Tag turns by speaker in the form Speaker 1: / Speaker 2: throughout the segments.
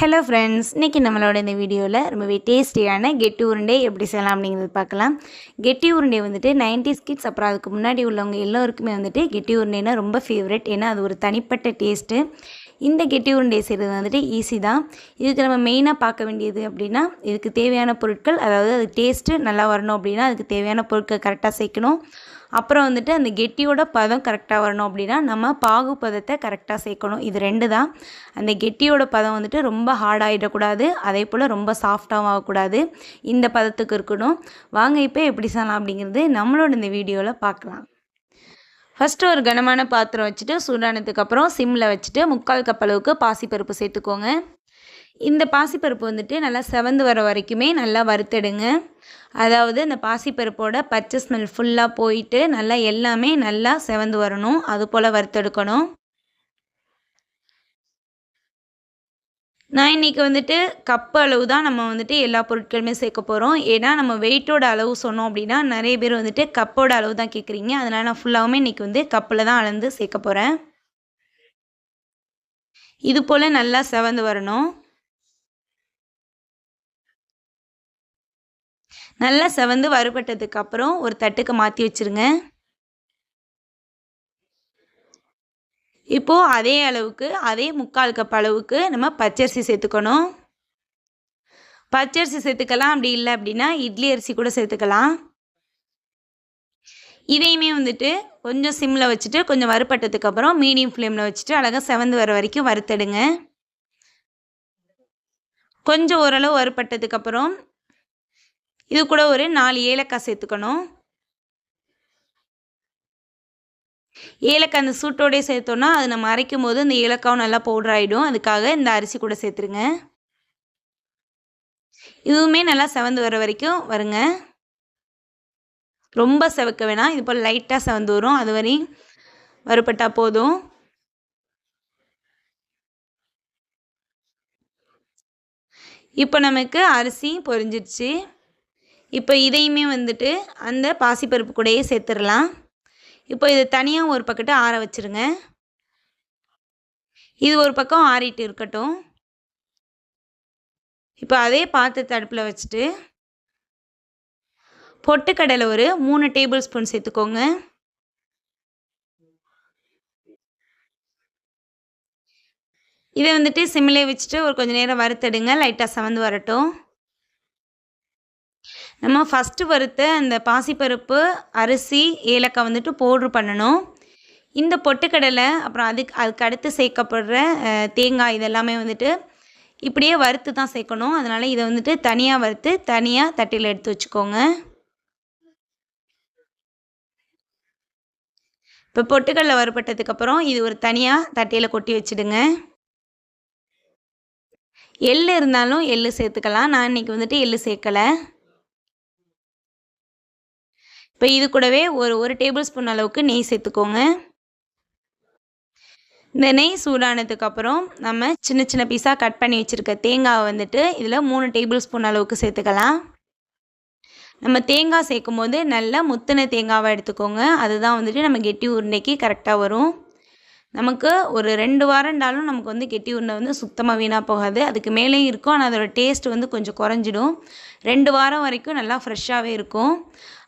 Speaker 1: Hello friends, இன்றைக்கி நம்மளோட இந்த வீடியோவில் ரொம்பவே டேஸ்டியான கெட்டி உருண்டை எப்படி செய்யலாம் அப்படிங்கிறது பார்க்கலாம். கெட்டி உருண்டை வந்துட்டு 90s கிட்ஸ் அப்புறம் அதுக்கு முன்னாடி உள்ளவங்க எல்லோருக்குமே வந்துட்டு கெட்டி உருண்டைனா ரொம்ப ஃபேவரட். ஏன்னா அது ஒரு தனிப்பட்ட டேஸ்ட்டு. இந்த கெட்டி உருண்டை செய்கிறது வந்துட்டு ஈஸி தான். இதுக்கு நம்ம மெயினாக பார்க்க வேண்டியது அப்படின்னா, இதுக்கு தேவையான பொருட்கள், அதாவது அது டேஸ்ட்டு நல்லா வரணும் அப்படின்னா அதுக்கு தேவையான பொருட்கள் கரெக்டாக சேர்க்கணும். அப்புறம் வந்துட்டு அந்த கெட்டியோட பதம் கரெக்டாக வரணும் அப்படின்னா நம்ம பாகு பதத்தை கரெக்டாக சேர்க்கணும். இது 2 தான். அந்த கெட்டியோட பதம் வந்துட்டு ரொம்ப ஹார்டாகிடக்கூடாது, அதே போல் ரொம்ப சாஃப்டாகவும் ஆகக்கூடாது. இந்த பதத்துக்கு இருக்கணும். வாங்க இப்போ எப்படி செய்யலாம் அப்படிங்கிறது நம்மளோட இந்த வீடியோவில் பார்க்கலாம். ஃபஸ்ட்டு ஒரு கனமான பாத்திரம் வச்சுட்டு சூடானதுக்கப்புறம் சிம்மில் வச்சுட்டு 3/4 கப் அளவுக்கு பாசிப்பருப்பு சேர்த்துக்கோங்க. இந்த பாசிப்பருப்பு வந்துட்டு நல்லா செவந்து வர வரைக்குமே நல்லா வறுத்தெடுங்க. அதாவது அந்த பாசிப்பருப்போட பச்சை ஸ்மெல் ஃபுல்லாக போயிட்டு நல்லா எல்லாமே நல்லா செவந்து வரணும். அது போல் வறுத்தெடுக்கணும். நான் இன்றைக்கி வந்துட்டு கப்பு அளவு தான் நம்ம வந்துட்டு எல்லா பொருட்களுமே சேர்க்க போகிறோம். ஏன்னா நம்ம வெயிட்டோட அளவு சொன்னோம் அப்படின்னா நிறைய பேர் வந்துட்டு கப்போட அளவு தான் கேட்குறீங்க. அதனால் நான் ஃபுல்லாகவுமே இன்றைக்கி வந்து கப்பில் தான் அளந்து சேர்க்க போகிறேன். இது போல் நல்லா செவந்து வரணும். நல்லா செவந்து வறுபட்டதுக்கப்புறம் ஒரு தட்டுக்கு மாற்றி வச்சுருங்க. இப்போது அதே அளவுக்கு அதே 3/4 கப் அளவுக்கு நம்ம பச்சரிசி சேர்த்துக்கணும். பச்சரிசி சேர்த்துக்கலாம், அப்படி இல்லை அப்படின்னா இட்லி அரிசி கூட சேர்த்துக்கலாம். இதையுமே வந்துட்டு கொஞ்சம் சிம்மில் வச்சுட்டு கொஞ்சம் வறுபட்டதுக்கப்புறம் மீடியம் ஃப்ளேமில் வச்சுட்டு அழகாக செவந்து வர வரைக்கும் வறுத்தெடுங்க. கொஞ்சம் ஓரளவு வறுபட்டதுக்கப்புறம் இது கூட ஒரு 4 ஏலக்காய் சேர்த்துக்கணும். ஏலக்காய் அந்த சூட்டோடே சேர்த்தோன்னா அது நம்ம அரைக்கும் போது அந்த ஏலக்காவும் நல்லா பவுடர் ஆகிடும். அதுக்காக இந்த அரிசி கூட சேர்த்துருங்க. இதுவுமே நல்லா செவந்து வர வரைக்கும் வருங்க. ரொம்ப செவக்க வேணாம், இது போல் லைட்டாக செவந்து வரும், அது வரையும் வறுபட்டால் போதும். இப்போ நமக்கு அரிசி பொரிஞ்சிடுச்சு. இப்போ இதையுமே வந்துட்டு அந்த பாசிப்பருப்பு கூடயே சேர்த்துடலாம். இப்போ இது தனியாக ஒரு பக்கத்து ஆற வச்சுருங்க. இது ஒரு பக்கம் ஆறிட்டு இருக்கட்டும். இப்போ அதே பாத்திரத்தை அடுப்பில் வச்சுட்டு பொட்டுக்கடலை ஒரு 3 டேபிள் ஸ்பூன் சேர்த்துக்கோங்க. இதை வந்துட்டு சிம்மிலே வச்சுட்டு ஒரு கொஞ்சம் நேரம் வறுத்தெடுங்க, லைட்டாக செவந்து வரட்டும். நம்ம ஃபஸ்ட்டு வறுத்த அந்த பாசிப்பருப்பு, அரிசி, ஏலக்காய் வந்துட்டு பவுட்ரு பண்ணணும். இந்த பொட்டுக்கடலை அப்புறம் அதுக்கு அடுத்து சேர்க்கப்படுற தேங்காய் இதெல்லாமே வந்துட்டு இப்படியே வறுத்து தான் சேர்க்கணும். அதனால் இதை வந்துட்டு தனியாக வறுத்து தனியாக தட்டில் எடுத்து வச்சுக்கோங்க. இப்போ பொட்டுக்கடலை வறுபட்டதுக்கப்புறம் இது ஒரு தனியாக தட்டியில் கொட்டி வச்சுடுங்க. எள்ளு இருந்தாலும் எள்ளு சேர்த்துக்கலாம். நான் இன்றைக்கி வந்துட்டு எள்ளு சேர்க்கலை. இப்போ இது கூடவே ஒரு டேபிள் ஸ்பூன் அளவுக்கு நெய் சேர்த்துக்கோங்க. இந்த நெய் சூடானதுக்கப்புறம் நம்ம சின்ன சின்ன பீஸாக கட் பண்ணி வச்சுருக்க தேங்காவை வந்துட்டு இதில் 3 டேபிள் ஸ்பூன் அளவுக்கு சேர்த்துக்கலாம். நம்ம தேங்காய் சேர்க்கும் போது நல்லா முத்தின தேங்காவை எடுத்துக்கோங்க. அதுதான் வந்துட்டு நம்ம கெட்டி உருண்டைக்கு கரெக்டாக வரும். நமக்கு ஒரு 2 வாரம்னாலும் நமக்கு வந்து கெட்டி உருண்டை வந்து சுத்தமாக வீணாக போகாது. அதுக்கு மேலேயும் இருக்கும், ஆனால் அதோடய டேஸ்ட் வந்து கொஞ்சம் குறைஞ்சிடும். 2 வாரம் வரைக்கும் நல்லா ஃப்ரெஷ்ஷாகவே இருக்கும்.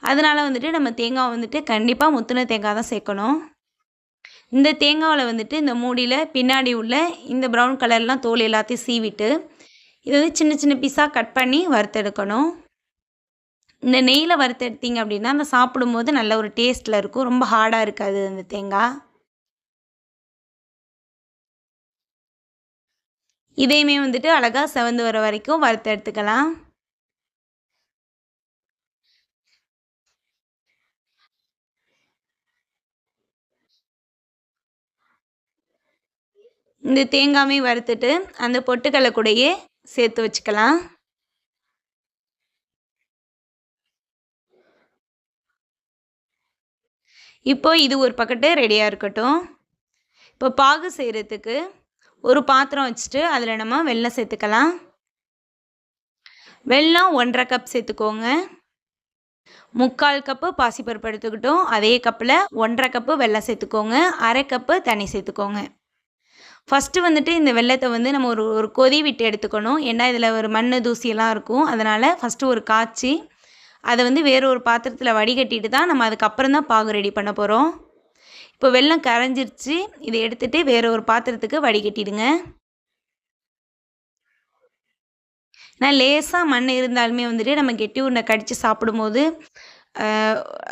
Speaker 1: அதனால் வந்துட்டு நம்ம தேங்காய் வந்துட்டு கண்டிப்பாக முத்தின தேங்காய் தான் சேர்க்கணும். இந்த தேங்காவில் வந்துட்டு இந்த மூடியில் பின்னாடி உள்ள இந்த ப்ரௌன் கலர்லாம் தோல் எல்லாத்தையும் சீவிட்டு இதை வந்து சின்ன சின்ன பீஸாக கட் பண்ணி வறுத்தெடுக்கணும். இந்த நெய்யில் வறுத்தெடுத்தீங்க அப்படின்னா அந்த சாப்பிடும்போது நல்ல ஒரு டேஸ்ட்டில் இருக்கும், ரொம்ப ஹார்டாக இருக்காது அந்த தேங்காய். இதையுமே வந்துட்டு அழகாக செவந்து வர வரைக்கும் வறுத்து எடுத்துக்கலாம். இந்த தேங்காயும் வறுத்துட்டு அந்த பொட்டுக்கடலை கூடயே சேர்த்து வச்சுக்கலாம். இப்போ இது ஒரு பக்கத்து ரெடியாக இருக்கட்டும். இப்போ பாகு செய்கிறதுக்கு ஒரு பாத்திரம் வச்சுட்டு அதில் நம்ம வெல்லம் சேர்த்துக்கலாம். வெல்லம் 1/2 கப் சேர்த்துக்கோங்க. 3/4 கப்பு பாசிப்பருப்பு எடுத்துக்கிட்டோம். அதே கப்பில் 1/2 கப்பு வெல்லம் சேர்த்துக்கோங்க. 1/2 கப்பு தண்ணி சேர்த்துக்கோங்க. ஃபஸ்ட்டு வந்துட்டு இந்த வெல்லத்தை வந்து நம்ம ஒரு ஒரு கொதி விட்டு எடுத்துக்கணும். ஏன்னா இதில் ஒரு மண் தூசியெல்லாம் இருக்கும். அதனால் ஃபஸ்ட்டு ஒரு காய்ச்சி அதை வந்து வேறு ஒரு பாத்திரத்தில் வடிகட்டிட்டு தான் நம்ம அதுக்கப்புறம் தான் பாகு ரெடி பண்ண போகிறோம். இப்போ வெல்லம் கரைஞ்சிருச்சு. இதை எடுத்துகிட்டு வேறு ஒரு பாத்திரத்துக்கு வடிகட்டிடுங்க. நான் லேசாக மண் இருந்தாலுமே வந்துட்டு நம்ம கெட்டி உருண்டை கடித்து சாப்பிடும்போது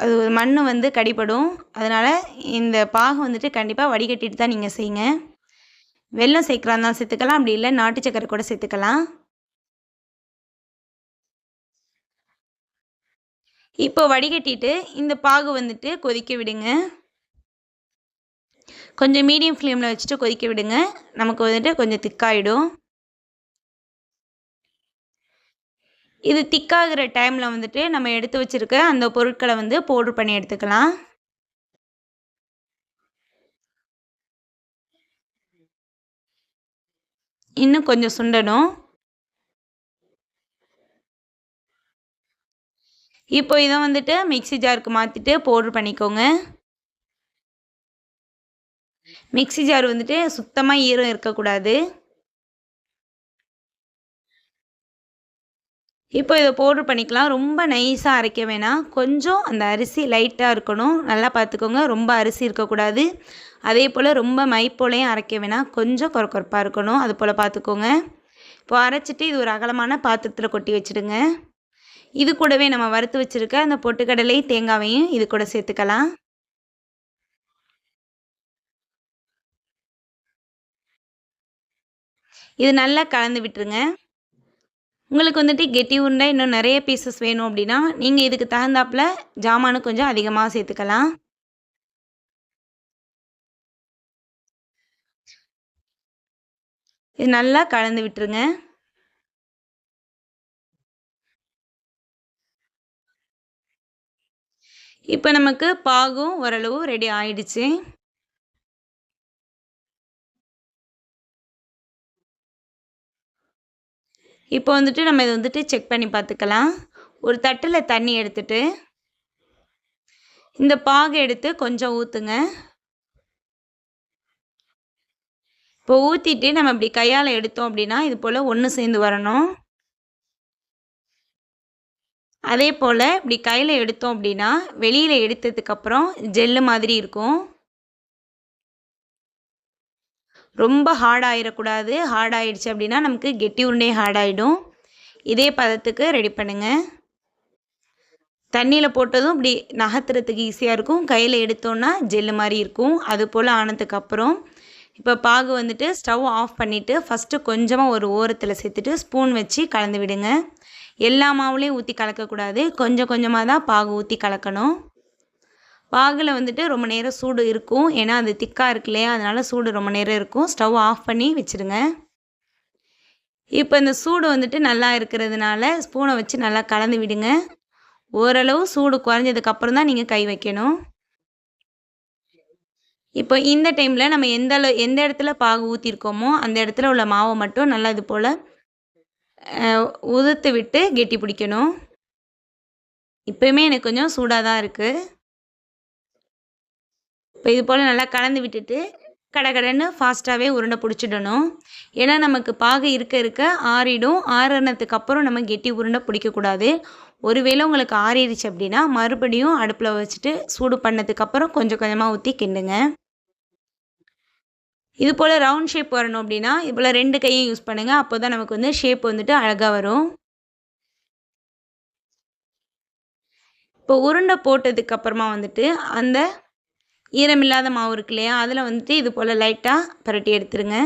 Speaker 1: அது மண் வந்து கடிப்படும். அதனால் இந்த பாகு வந்துட்டு கண்டிப்பாக வடிகட்டிட்டு தான் நீங்கள் செய்யுங்க. வெல்லம் சேர்க்குறா இருந்தாலும் சேர்த்துக்கலாம், அப்படி இல்லை நாட்டு சக்கரை கூட சேர்த்துக்கலாம். இப்போ வடிகட்டிட்டு இந்த பாகு வந்துட்டு கொதிக்க விடுங்க. கொஞ்சம் மீடியம் ஃப்ளேமில் வச்சுட்டு கொதிக்க விடுங்க. நமக்கு வந்துட்டு கொஞ்சம் திக்காயிடும். இது திக்காகிற டைமில் வந்துட்டு நம்ம எடுத்து வச்சுருக்க அந்த பொருட்களை வந்து பவுட்ரு பண்ணி எடுத்துக்கலாம். இன்னும் கொஞ்சம் சுண்டணும். இப்போ இதை வந்துட்டு மிக்ஸி ஜாருக்கு மாற்றிட்டு பவுட்ரு பண்ணிக்கோங்க. மிக்ஸி ஜார் வந்துட்டு சுத்தமாக ஈரம் இருக்கக்கூடாது. இப்போ இதை பவுட்ரு பண்ணிக்கலாம். ரொம்ப நைஸாக அரைக்க வேணாம். கொஞ்சம் அந்த அரிசி லைட்டாக இருக்கணும். நல்லா பார்த்துக்கோங்க. ரொம்ப அரிசி இருக்கக்கூடாது. அதே போல் ரொம்ப மை போலையும் அரைக்க வேணாம். கொஞ்சம் கொரப்பாக இருக்கணும். அது போல் பார்த்துக்கோங்க. இப்போ அரைச்சிட்டு இது ஒரு அகலமான பாத்திரத்தில் கொட்டி வச்சுடுங்க. இது கூடவே நம்ம வறுத்து வச்சுருக்க அந்த பொட்டுக்கடலை தேங்காவையும் இது கூட சேர்த்துக்கலாம். இது நல்லா கலந்து விட்டுருங்க. உங்களுக்கு வந்துட்டு கெட்டி உருண்டை இன்னும் நிறைய பீசஸ் வேணும் அப்படின்னா நீங்கள் இதுக்கு தகுந்தாப்புல ஜாமானு கொஞ்சம் அதிகமாக சேர்த்துக்கலாம். இது நல்லா கலந்து விட்டுருங்க. இப்போ நமக்கு பாகும் ஓரளவு ரெடி ஆயிடுச்சு. இப்போ வந்துட்டு நம்ம இதை வந்துட்டு செக் பண்ணி பார்த்துக்கலாம். ஒரு தட்டில் தண்ணி எடுத்துட்டு இந்த பாகை எடுத்து கொஞ்சம் ஊற்றுங்க. இப்போ ஊற்றிட்டு நம்ம இப்படி கையால் எடுத்தோம் அப்படின்னா இது போல் ஒன்று சேர்ந்து வரணும். அதே போல் இப்படி கையில் எடுத்தோம் அப்படின்னா வெளியில் எடுத்ததுக்கப்புறம் ஜெல்லு மாதிரி இருக்கும். ரொம்ப ஹார்டாகிடக்கூடாது. ஹார்டாகிடுச்சு அப்படின்னா நமக்கு கெட்டி உருண்டை ஹார்டாகிடும். இதே பதத்துக்கு ரெடி பண்ணுங்கள். தண்ணியில் போட்டதும் இப்படி நகர்த்துறதுக்கு ஈஸியாக இருக்கும். கையில் எடுத்தோன்னா ஜெல்லு மாதிரி இருக்கும். அது போல் ஆனதுக்கப்புறம் இப்போ பாகு வந்துட்டு ஸ்டவ் ஆஃப் பண்ணிவிட்டு ஃபஸ்ட்டு கொஞ்சமாக ஒரு ஓரத்தில் சேர்த்துட்டு ஸ்பூன் வச்சு கலந்து விடுங்க. எல்லா மாவுலேயும் ஊற்றி கலக்கக்கூடாது. கொஞ்சம் கொஞ்சமாக தான் பாகு ஊற்றி கலக்கணும். பாகில் வந்துட்டு ரொம்ப நேரம் சூடு இருக்கும். ஏன்னா அது திக்காக இருக்கு இல்லையா, அதனால் சூடு ரொம்ப நேரம் இருக்கும். ஸ்டவ் ஆஃப் பண்ணி வச்சுருங்க. இப்போ இந்த சூடு வந்துட்டு நல்லா இருக்கிறதுனால ஸ்பூனை வச்சு நல்லா கலந்து விடுங்க. ஓரளவு சூடு குறைஞ்சதுக்கப்புறம் தான் நீங்கள் கை வைக்கணும். இப்போ இந்த டைமில் நம்ம எந்த இடத்துல பாகு ஊற்றிருக்கோமோ அந்த இடத்துல உள்ள மாவை மட்டும் நல்லா இது போல் உதுத்து விட்டு கெட்டி பிடிக்கணும். இப்போயுமே எனக்கு கொஞ்சம் சூடாக தான் இருக்குது. இப்போ இது போல் நல்லா கலந்து விட்டுட்டு கடகடன்னு ஃபாஸ்ட்டாகவே உருண்டை பிடிச்சிடணும். ஏன்னா நமக்கு பாகு இருக்க இருக்க ஆறிடும். ஆறுனதுக்கு அப்புறம் நம்ம கெட்டி உருண்டை பிடிக்கக்கூடாது. ஒருவேளை உங்களுக்கு ஆறிடுச்சு அப்படின்னா மறுபடியும் அடுப்பில் வச்சுட்டு சூடு பண்ணதுக்கப்புறம் கொஞ்சம் கொஞ்சமாக ஊற்றி கிண்டுங்க. இது போல் ரவுண்ட் ஷேப் வரணும் அப்படின்னா இது போல் 2 கையும் யூஸ் பண்ணுங்கள். அப்போ தான் நமக்கு வந்து ஷேப் வந்துட்டு அழகாக வரும். இப்போ உருண்டை போட்டதுக்கப்புறமா வந்துட்டு அந்த ஈரமில்லாத மாவு இருக்கு இல்லையா, அதில் வந்துட்டு இது போல் லைட்டாக பரட்டி எடுத்துருங்க.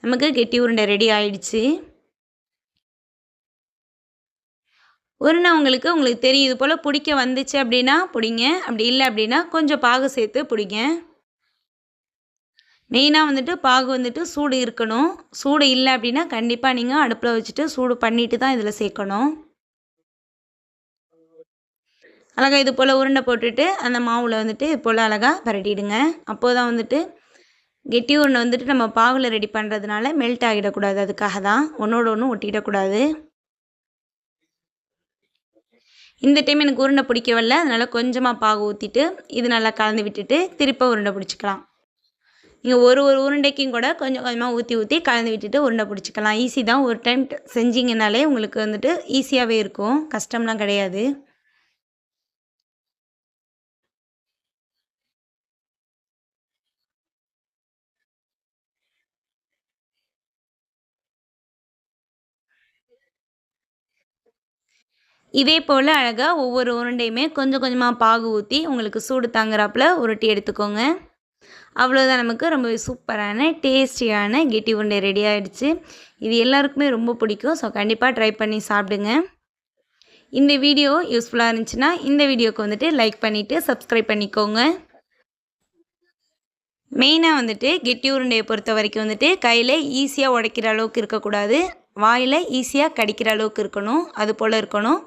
Speaker 1: நமக்கு கெட்டி உருண்டை ரெடி ஆயிடுச்சு. உருண்டை உங்களுக்கு தெரியும். இது போல் பிடிக்க வந்துச்சு அப்படின்னா பிடிங்க. அப்படி இல்லை அப்படின்னா கொஞ்சம் பாகு சேர்த்து பிடிங்க. மெயினாக வந்துட்டு பாகு வந்துட்டு சூடு இருக்கணும். சூடு இல்லை அப்படின்னா கண்டிப்பாக நீங்கள் அடுப்பில் வச்சுட்டு சூடு பண்ணிட்டு தான் இதில் சேர்க்கணும். அழகாக இது போல் உருண்டை போட்டுட்டு அந்த மாவில் வந்துட்டு இது போல் அழகாக பரட்டிடுங்க. அப்போது தான் வந்துட்டு கெட்டி உருண்டை வந்துட்டு நம்ம பாகில் ரெடி பண்ணுறதுனால மெல்ட் ஆகிடக்கூடாது. அதுக்காக தான் ஒன்றோட ஒன்று ஒட்டிடக்கூடாது. இந்த டைம் எனக்கு உருண்டை பிடிக்கவில்லை, அதனால் கொஞ்சமாக பாகு ஊற்றிட்டு இது நல்லா கலந்து விட்டுட்டு திருப்ப உருண்டை பிடிச்சிக்கலாம். நீங்கள் ஒரு ஒரு உருண்டைக்கும் கூட கொஞ்சம் கொஞ்சமாக ஊற்றி ஊற்றி கலந்து விட்டுட்டு உருண்டை பிடிச்சிக்கலாம். ஈஸி தான். ஒரு டைம் செஞ்சிங்கனாலே உங்களுக்கு வந்துட்டு ஈஸியாகவே இருக்கும், கஷ்டம்லாம் கிடையாது. இதே போல் அழகாக ஒவ்வொரு உருண்டையுமே கொஞ்சம் கொஞ்சமாக பாகு ஊற்றி உங்களுக்கு சூடு தாங்குறாப்புல உருட்டி எடுத்துக்கோங்க. அவ்வளோதான், நமக்கு ரொம்பவே சூப்பரான டேஸ்டியான கெட்டி உருண்டை ரெடி ஆகிடுச்சு. இது எல்லாருக்குமே ரொம்ப பிடிக்கும். ஸோ கண்டிப்பாக ட்ரை பண்ணி சாப்பிடுங்க. இந்த வீடியோ யூஸ்ஃபுல்லாக இருந்துச்சுன்னா இந்த வீடியோவுக்கு வந்துட்டு லைக் பண்ணிவிட்டு சப்ஸ்கிரைப் பண்ணிக்கோங்க. மெயினாக வந்துட்டு கெட்டி உருண்டையை பொறுத்த வரைக்கும் வந்துட்டு கையில் ஈஸியாக உடைக்கிற அளவுக்கு இருக்கக்கூடாது, வாயில் ஈஸியாக கடிக்கிற அளவுக்கு இருக்கணும், அது போல் இருக்கணும்.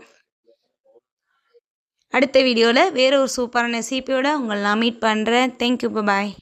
Speaker 1: அடுத்த வீடியோவில் வேறு ஒரு சூப்பரான ரெசிபியோட உங்களை நான் மீட் பண்ணுறேன். தேங்க்யூ, பாய்.